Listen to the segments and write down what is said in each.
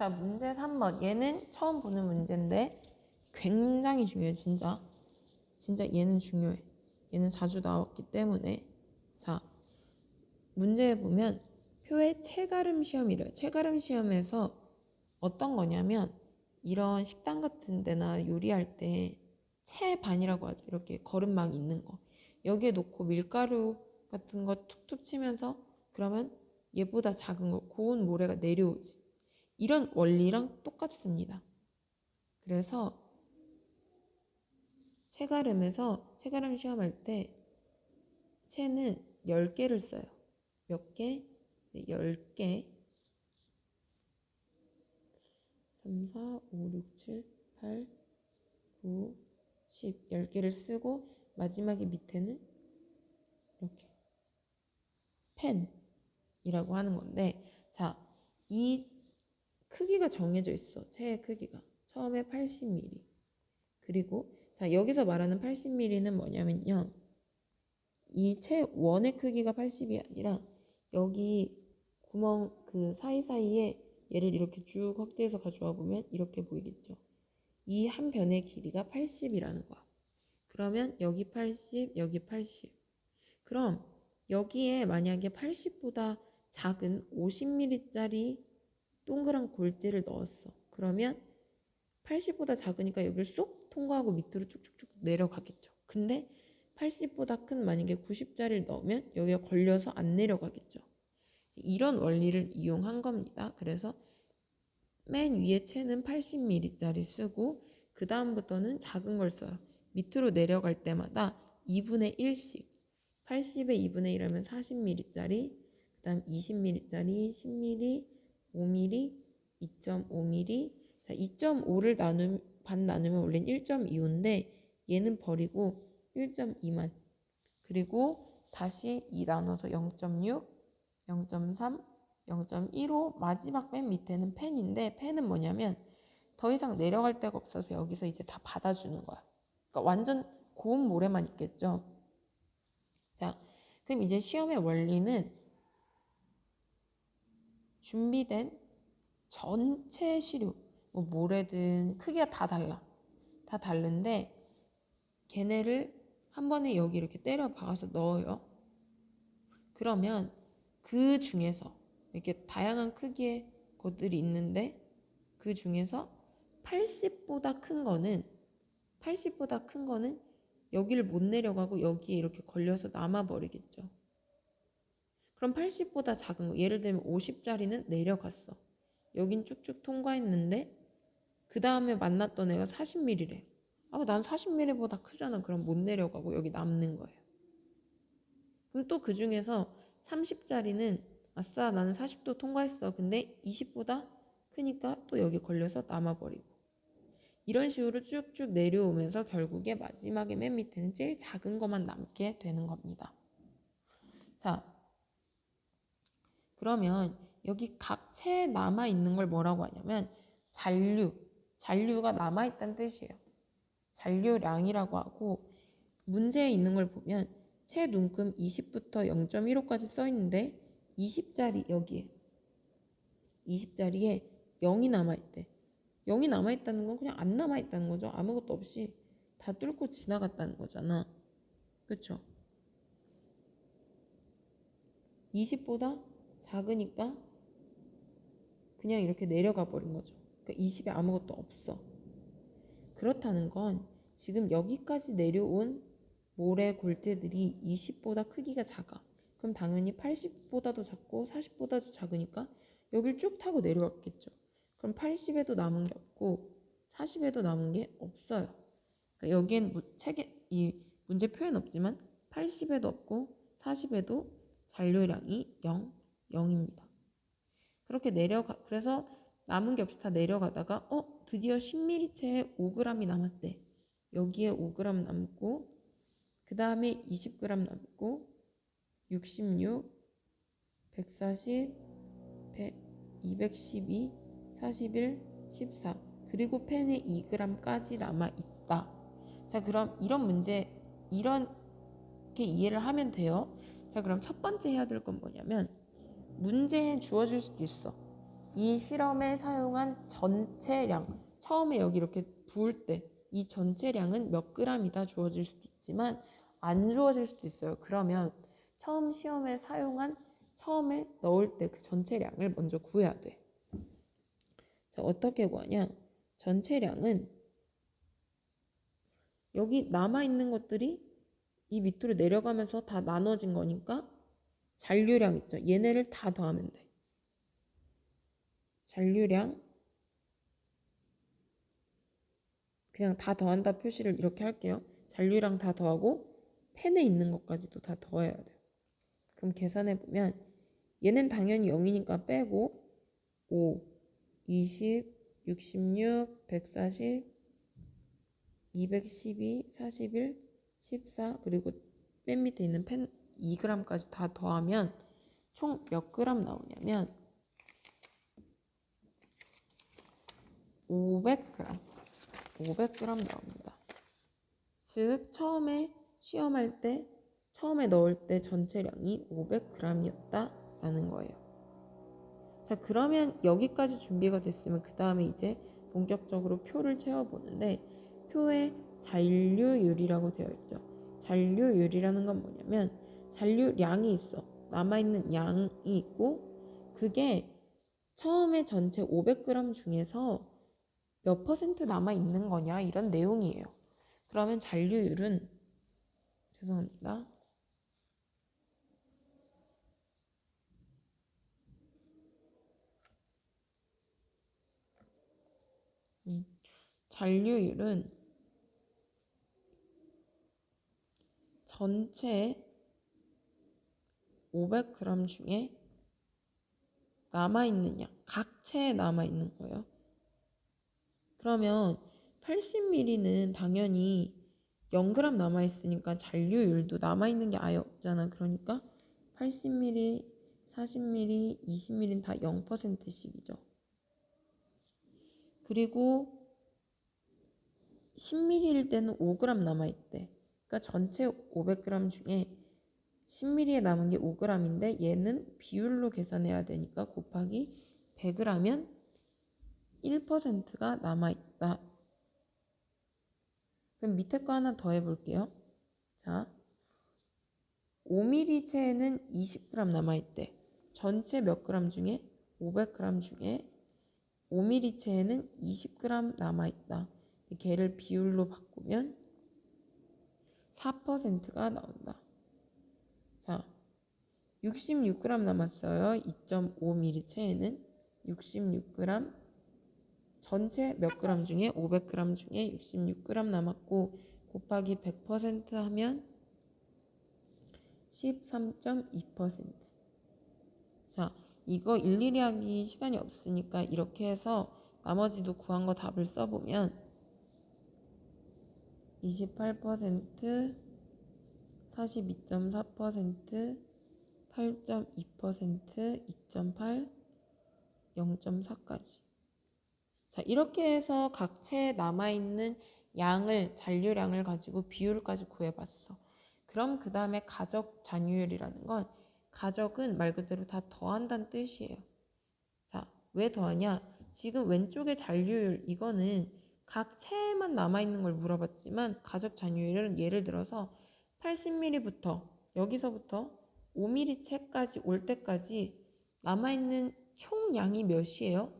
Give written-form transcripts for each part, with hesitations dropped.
자, 문제 3번. 얘는 처음 보는 문제인데 굉장히 중요해, 진짜. 진짜 얘는 중요해. 얘는 자주 나왔기 때문에. 자, 문제에 보면 표의 체가름 시험이래요. 체가름 시험에서 어떤 거냐면 이런 식당 같은 데나 요리할 때 채반이라고 하죠. 이렇게 거름망 있는 거. 여기에 놓고 밀가루 같은 거 툭툭 치면서 그러면 얘보다 작은 거 고운 모래가 내려오지. 이런 원리랑 똑같습니다. 그래서 체가름에서 체가름 시험할 때 채는 10개를 써요. 몇 개? 네, 10개. 3, 4, 5, 6, 7, 8, 9, 10. 10개를 쓰고 마지막에 밑에는 이렇게 펜이라고 하는 건데, 자, 이 크기가 정해져 있어. 채의 크기가. 처음에 80mm. 그리고 자, 여기서 말하는 80mm는 뭐냐면요. 이 채 원의 크기가 80이 아니라 여기 구멍 그 사이사이에 얘를 이렇게 쭉 확대해서 가져와 보면 이렇게 보이겠죠. 이 한 변의 길이가 80이라는 거야. 그러면 여기 80, 여기 80. 그럼 여기에 만약에 80보다 작은 50mm짜리 동그란 골재를 넣었어. 그러면 80보다 작으니까 여기를 쏙 통과하고 밑으로 쭉쭉쭉 내려가겠죠. 근데 80보다 큰 만약에 90짜리를 넣으면 여기가 걸려서 안 내려가겠죠. 이런 원리를 이용한 겁니다. 그래서 맨 위에 채는 80mm짜리 쓰고 그 다음부터는 작은 걸 써요. 밑으로 내려갈 때마다 2분의 1씩 80에 2분의 1하면 40mm짜리 그 다음 20mm짜리 10mm 5mm 2.5mm 자 2.5를 반 나누면 원래는 1.25인데 얘는 버리고 1.2만 그리고 다시 2 나눠서 0.6 0.3 0.15 마지막 맨 밑에는 펜인데 펜은 뭐냐면 더 이상 내려갈 데가 없어서 여기서 이제 다 받아주는 거야. 그러니까 완전 고운 모래만 있겠죠. 자, 그럼 이제 시험의 원리는 준비된 전체 시료, 뭐 모래든 크기가 다 달라. 다 다른데 걔네를 한 번에 여기 이렇게 때려 박아서 넣어요. 그러면 그 중에서 이렇게 다양한 크기의 것들이 있는데 그 중에서 80보다 큰 거는 80보다 큰 거는 여기를 못 내려가고 여기에 이렇게 걸려서 남아버리겠죠. 그럼 80보다 작은 거 예를 들면 50짜리는 내려갔어. 여긴 쭉쭉 통과했는데 그 다음에 만났던 애가 40mm래. 아, 난 40mm보다 크잖아. 그럼 못 내려가고 여기 남는 거예요. 그럼 또 그 중에서 30짜리는 아싸 나는 40도 통과했어. 근데 20보다 크니까 또 여기 걸려서 남아버리고. 이런 식으로 쭉쭉 내려오면서 결국에 마지막에 맨 밑에는 제일 작은 것만 남게 되는 겁니다. 자, 그러면 여기 각 채에 남아있는 걸 뭐라고 하냐면 잔류가 남아있다는 뜻이에요. 잔류량이라고 하고 문제에 있는 걸 보면 채 눈금 20부터 0.15까지 써있는데 20짜리 여기에 20짜리에 0이 남아있대. 0이 남아있다는 건 그냥 안 남아있다는 거죠. 아무것도 없이 다 뚫고 지나갔다는 거잖아. 그쵸? 20보다 작으니까 그냥 이렇게 내려가 버린 거죠. 그러니까 20에 아무것도 없어. 그렇다는 건 지금 여기까지 내려온 모래 골재들이 20보다 크기가 작아. 그럼 당연히 80보다도 작고 40보다도 작으니까 여길 쭉 타고 내려왔겠죠. 그럼 80에도 남은 게 없고 40에도 남은 게 없어요. 그러니까 여기엔 이 문제 표현 없지만 80에도 없고 40에도 잔류량이 0입니다. 그렇게 그래서 남은 게 없이 다 내려가다가 드디어 10mm 채에 5g이 남았대. 여기에 5g 남고 그 다음에 20g 남고 66, 140, 212, 41, 14 그리고 펜에 2g까지 남아있다. 자, 그럼 이런 문제 이렇게 이해를 하면 돼요. 자, 그럼 첫 번째 해야 될 건 뭐냐면 문제에 주어질 수도 있어. 이 실험에 사용한 전체량, 처음에 여기 이렇게 부을 때 이 전체량은 몇 g이다 주어질 수도 있지만 안 주어질 수도 있어요. 그러면 처음 시험에 사용한 처음에 넣을 때 그 전체량을 먼저 구해야 돼. 자, 어떻게 구하냐? 전체량은 여기 남아있는 것들이 이 밑으로 내려가면서 다 나눠진 거니까 잔류량 있죠. 얘네를 다 더하면 돼. 잔류량 그냥 다 더한다 표시를 이렇게 할게요. 잔류량 다 더하고 펜에 있는 것까지도 다 더해야 돼요. 그럼 계산해보면 얘는 당연히 0이니까 빼고 5, 20, 66, 140, 212, 41, 14 그리고 맨 밑에 있는 펜 2g까지 다 더하면 총 몇 g 나오냐면 500g 500g 나옵니다. 즉 처음에 시험할 때 처음에 넣을 때 전체량이 500g이었다라는 거예요. 자, 그러면 여기까지 준비가 됐으면 그 다음에 이제 본격적으로 표를 채워보는데 표에 잔류율이라고 되어 있죠. 잔류율이라는 건 뭐냐면 잔류량이 있어. 남아있는 양이 있고 그게 처음에 전체 500g 중에서 몇 퍼센트 남아있는 거냐 이런 내용이에요. 그러면 잔류율은 죄송합니다. 잔류율은 전체 500g 중에 남아있는 양, 각 체에 남아있는 거예요. 그러면 80ml는 당연히 0g 남아있으니까 잔류율도 남아있는 게 아예 없잖아. 그러니까 80ml, 40ml, 20ml는 다 0%씩이죠. 그리고 10ml일 때는 5g 남아있대. 그러니까 전체 500g 중에 10ml에 남은 게 5g인데 얘는 비율로 계산해야 되니까 곱하기 100g이면 1%가 남아있다. 그럼 밑에 거 하나 더 해볼게요. 자, 5ml 체에는 20g 남아있대. 전체 몇 g 중에? 500g 중에 5ml 체에는 20g 남아있다. 걔를 비율로 바꾸면 4%가 나온다. 자, 66g 남았어요. 2.5ml 체에는 66g 전체 몇 g 중에 500g 중에 66g 남았고 곱하기 100% 하면 13.2%. 자, 이거 일일이 하기 시간이 없으니까 이렇게 해서 나머지도 구한 거 답을 써보면 28%, 42.4%, 8.2%, 2.8, 0.4까지. 자, 이렇게 해서 각 체에 남아있는 양을, 잔류량을 가지고 비율까지 구해봤어. 그럼 그 다음에 가적 잔유율이라는 건 가적은 말 그대로 다 더한다는 뜻이에요. 자, 왜 더하냐? 지금 왼쪽에 잔류율 이거는 각 체에만 남아있는 걸 물어봤지만 가적 잔유율은 예를 들어서 80ml부터 여기서부터 5ml 체까지 올 때까지 남아있는 총량이 몇이에요?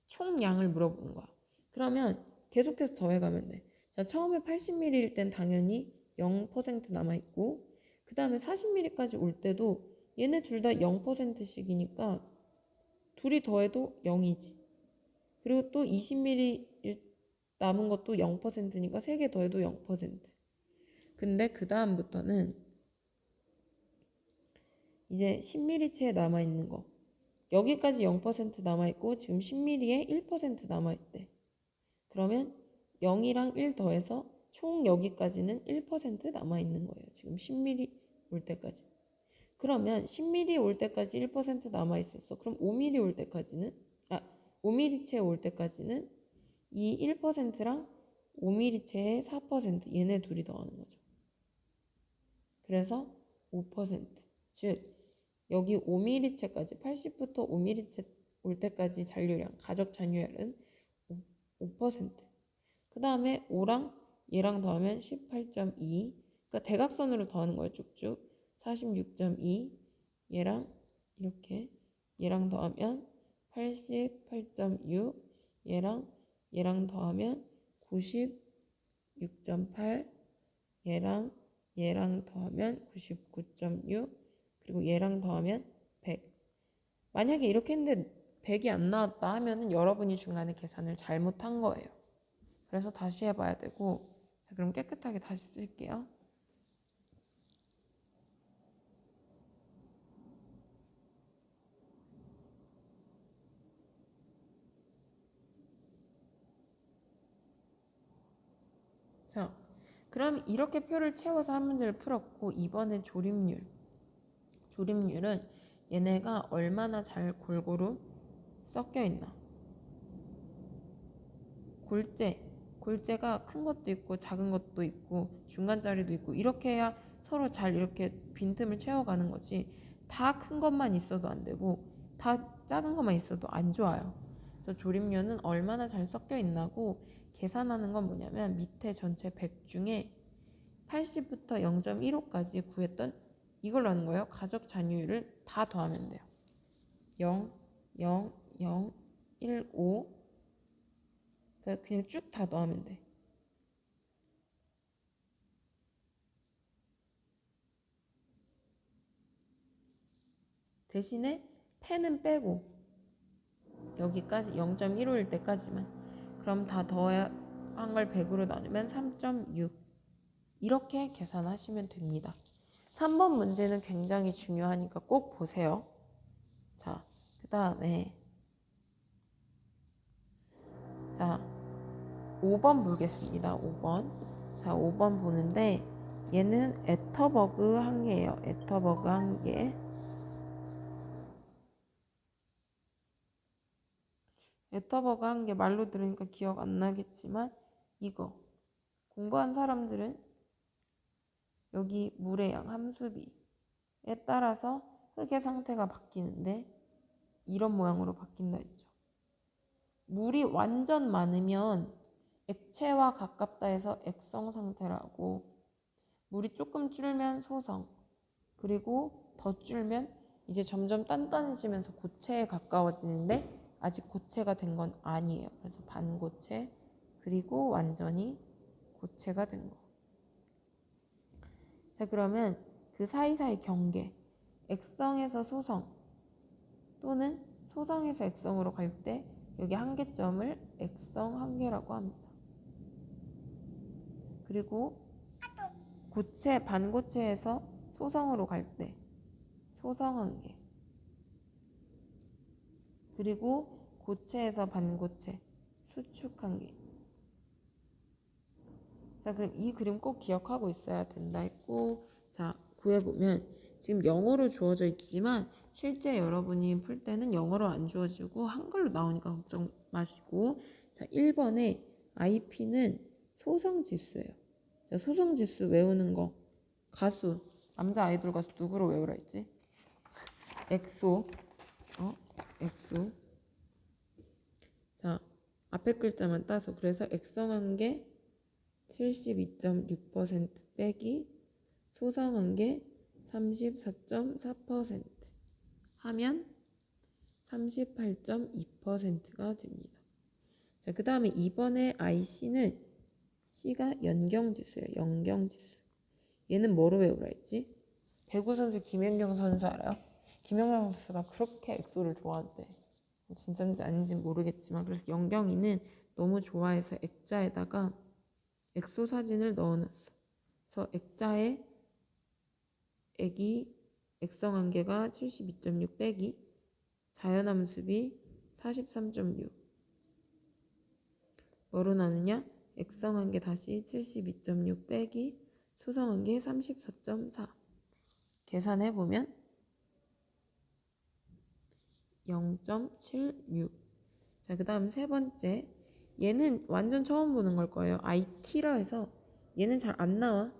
총량을 물어보는 거야. 그러면 계속해서 더해가면 돼. 자, 처음에 80ml일 땐 당연히 0% 남아있고 그 다음에 40ml까지 올 때도 얘네 둘 다 0%씩이니까 둘이 더해도 0이지. 그리고 또 20ml 남은 것도 0%니까 3개 더해도 0%. 근데 그 다음부터는 이제 10ml체에 남아있는 거 여기까지 0% 남아있고 지금 10ml에 1% 남아있대. 그러면 0이랑 1 더해서 총 여기까지는 1% 남아있는 거예요. 지금 10ml 올 때까지. 그러면 10ml 올 때까지 1% 남아있었어. 그럼 5ml 올 때까지는 5ml체에 올 때까지는 이 1%랑 5ml체의 4% 얘네 둘이 더하는 거죠. 그래서 5%. 즉 여기 5ml체까지 80부터 올 때까지 잔류량, 가적 잔유율은 5%. 그 다음에 5랑 얘랑 더하면 18.2. 그러니까 대각선으로 더하는 거예요. 쭉쭉. 46.2. 얘랑 이렇게 얘랑 더하면 88.6. 얘랑 더하면 96.8. 얘랑 더하면 99.6. 그리고 얘랑 더하면 100. 만약에 이렇게 했는데 100이 안 나왔다 하면은 여러분이 중간에 계산을 잘못한 거예요. 그래서 다시 해봐야 되고. 자, 그럼 깨끗하게 다시 쓸게요. 자, 그럼 이렇게 표를 채워서 한 문제를 풀었고, 이번엔 조립률. 조립률은 얘네가 얼마나 잘 골고루 섞여 있나. 골재가 큰 것도 있고 작은 것도 있고 중간짜리도 있고 이렇게 해야 서로 잘 이렇게 빈틈을 채워가는 거지. 다 큰 것만 있어도 안 되고 다 작은 것만 있어도 안 좋아요. 그래서 조립률은 얼마나 잘 섞여 있나고 계산하는 건 뭐냐면 밑에 전체 100 중에 80부터 0.15까지 구했던 이걸로 하는 거예요. 가적 잔유율을 다 더하면 돼요. 0, 0, 0, 1, 5 그냥 쭉 다 넣으면 돼. 대신에 펜은 빼고 여기까지 0.15일 때까지만. 그럼 다 더한 걸 100으로 나누면 3.6. 이렇게 계산하시면 됩니다. 3번 문제는 굉장히 중요하니까 꼭 보세요. 자, 그 다음에 5번 보겠습니다. 5번. 자, 5번 보는데 얘는 애터버그 한 개예요. 애터버그 한 개. 애터버그 한 개 말로 들으니까 기억 안 나겠지만 이거 공부한 사람들은 여기 물의 양 함수비에 따라서 흙의 상태가 바뀌는데 이런 모양으로 바뀐다 했죠. 물이 완전 많으면 액체와 가깝다 해서 액성 상태라고, 물이 조금 줄면 소성, 그리고 더 줄면 이제 점점 단단해지면서 고체에 가까워지는데 아직 고체가 된 건 아니에요. 그래서 반고체, 그리고 완전히 고체가 된 거. 자, 그러면 그 사이사이 경계, 액성에서 소성 또는 소성에서 액성으로 갈 때 여기 한계점을 액성 한계라고 합니다. 그리고 반고체에서 소성으로 갈 때 소성 한계, 그리고 고체에서 반고체 수축 한계. 자, 그럼 이 그림 꼭 기억하고 있어야 된다 했고, 자, 구해보면 지금 영어로 주어져 있지만 실제 여러분이 풀 때는 영어로 안 주어지고 한글로 나오니까 걱정 마시고. 자, 1번에 IP는 소성지수예요. 자, 소성지수 외우는 거. 가수, 남자 아이돌 가수 누구로 외우라 했지? 엑소. 엑소. 자, 앞에 글자만 따서. 그래서 액성한 게 72.6% 빼기 소성한 게 34.4% 하면 38.2%가 됩니다. 자, 그 다음에 이번에 IC는 C가 연경지수예요. 연경지수. 얘는 뭐로 외우라 했지? 배구 선수 김연경 선수 알아요? 김연경 선수가 그렇게 엑소를 좋아한대. 진짜인지 아닌지 모르겠지만, 그래서 연경이는 너무 좋아해서 액자에다가 엑소 사진을 넣어놨어. 그래서 액자에 액이 액성 한계가 72.6 빼기 자연함수비 43.6 뭐로 나누냐? 액성 한계 다시 72.6 빼기 소성 한계 34.4 계산해보면 0.76. 자, 그 다음 세 번째, 얘는 완전 처음 보는 걸 거예요. IT라 해서 얘는 잘 안 나와.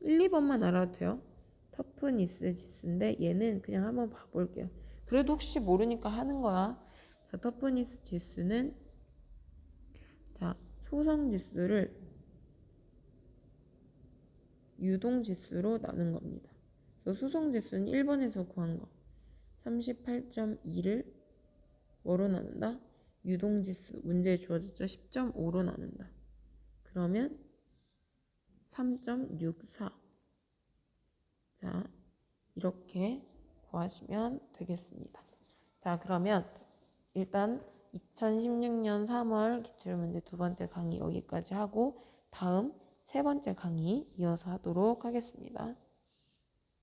1, 2번만 알아도 돼요. 터프니스 지수인데 얘는 그냥 한번 봐볼게요. 그래도 혹시 모르니까 하는 거야. 자, 터프니스 지수는 자, 소성 지수를 유동 지수로 나눈 겁니다. 그래서 수성 지수는 1번에서 구한 거 38.2를 뭐로 나눈다? 유동 지수 문제에 주어졌죠. 10.5로 나눈다. 그러면 3.64. 자, 이렇게 구하시면 되겠습니다. 자, 그러면 일단 2016년 3월 기출문제 두 번째 강의 여기까지 하고 다음 세 번째 강의 이어서 하도록 하겠습니다.